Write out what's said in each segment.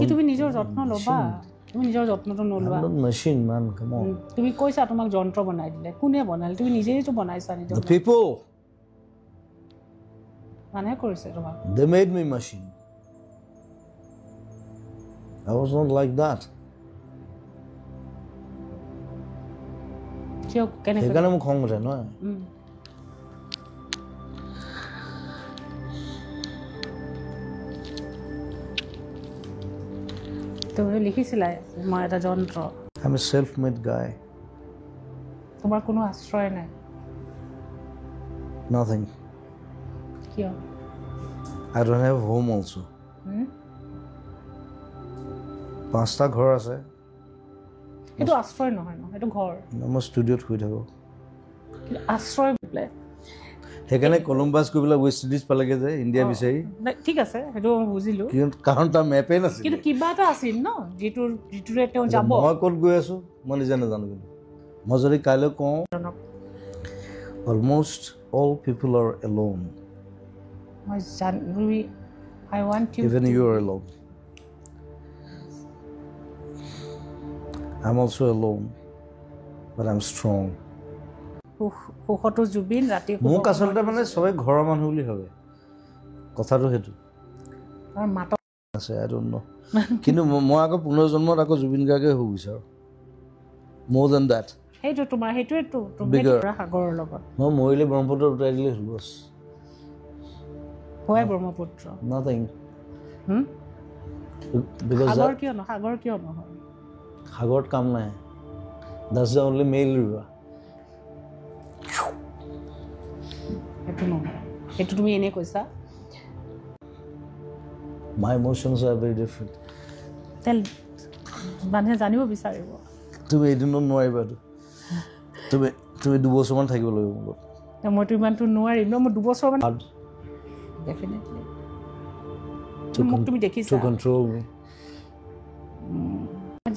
কি তুমি নিজৰ যত্ন ল'বা তুমি নিজৰ যত্নটো নলবা মেচিন মান কাম অন তুমি কৈছা তোমাক যন্ত্ৰ বনাই দিলে কোনে বনালে তুমি নিজেইতো বনাইছা নিজৰ the people মানে কৰিছে তোমাক they made me machine I was not like that কিয় কেনে সেইকাৰণে মোক খং উঠে নহয় তুমি লিখিছিলা মই এটা যন্ত্ৰ I'm a self-made guy তোমাৰ কোনো আশ্ৰয় নাই nothing কিয় I don't have home also পাঁচটা ঘৰ আছে এইটো আশ্ৰয় নহয় ন এইটো ঘৰ মই ষ্টুডিঅ'ত শুই থাকোঁ আশ্ৰয় বোলে সেইকাৰণে কলম্বাছ গৈ পেলাই ৱেষ্ট ইণ্ডিজ পালেগৈ যে ইণ্ডিয়া বিচাৰি ঠিক আছে সেইটো মই বুজিলোঁ কাৰণ তাৰ মেপে নাছিল কিন্তু কিবা এটা আছিল ন যিটোৰে তেওঁ যাব মই ক'ত গৈ আছোঁ মই নিজে নাজানো কিন্তু মই যদি কাইলৈ কওঁ almost all people are alone মই জানো I want you even you are alone I'm also alone but I'm strong সুখটো Zubeen ৰাতি মোক আচলতে মানে চবে ঘৰৰ মানুহ বুলি ভাবে কথাটো সেইটো আৰু মাত আছে I don't know কিন্তু মই আকৌ পুনৰ্জন্মত আকৌ জুবিন গাৰ্গে হ'ব বিচাৰোঁ more than that সেইটো তোমাৰ সেইটোৱেতো তুমি সাগৰৰ লগত মই মৰিলে ব্ৰহ্মপুত্ৰ উঠাই দিলে হ'ল বছ হয় ব্ৰহ্মপুত্ৰ nothing সাগৰ কিয় নহয় সাগৰত কাম নাই that's the only male river সেইটো নহয় সেইটো তুমি এনে কৈছা my emotions are very different তেল মানুহে জানিব বিচাৰিব তুমি এদিনত নোৱাৰিবা তুমি দুবছৰমান থাকিব লাগিব মোৰ মইতো ইমানটো নোৱাৰিম ন মই দুবছৰমান ডেফিনেটলি তুমি দেখিছা to control me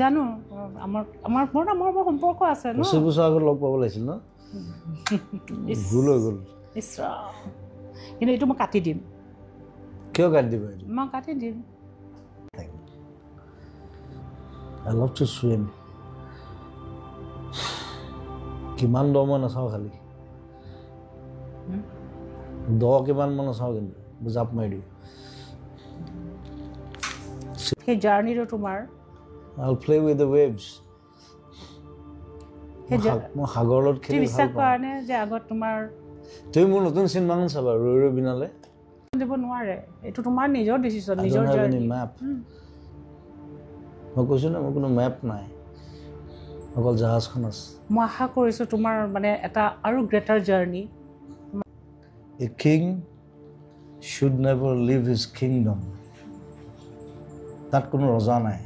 জানো আমাৰ সম্পৰ্ক আছে ন 25 বছৰ আগত লগ পাব লাগিছিল ন ভুল হৈ গ'ল কিন্তু এইটো মই কাটি দিম কিয় কাটি দিবা এইটো মই কাটি দিম I love to swim কিমান দ মই নাচাওঁ খালি দ কিমান মই নাচাওঁ কিন্তু জাপ মাৰি দিওঁ সেই জাৰ্ণিটো তোমাৰ I'll play with the waves মই সাগৰত খেলি বিশ্বাস কৰা নে যে আগত তোমাৰ তুমি মোৰ নতুন চিনেমাখন চাবা ৰৈ ৰৈ বিনালে দিব নোৱাৰে এইটো তোমাৰ নিজৰ ডিচিশ্যন নিজৰ জাৰ্ণি মেপ মই কৈছোঁ না মোৰ কোনো মেপ নাই অকল জাহাজখন আছে মই আশা কৰিছোঁ তোমাৰ মানে এটা আৰু greater journey A king should never leave his kingdom তাত কোনো ৰজা নাই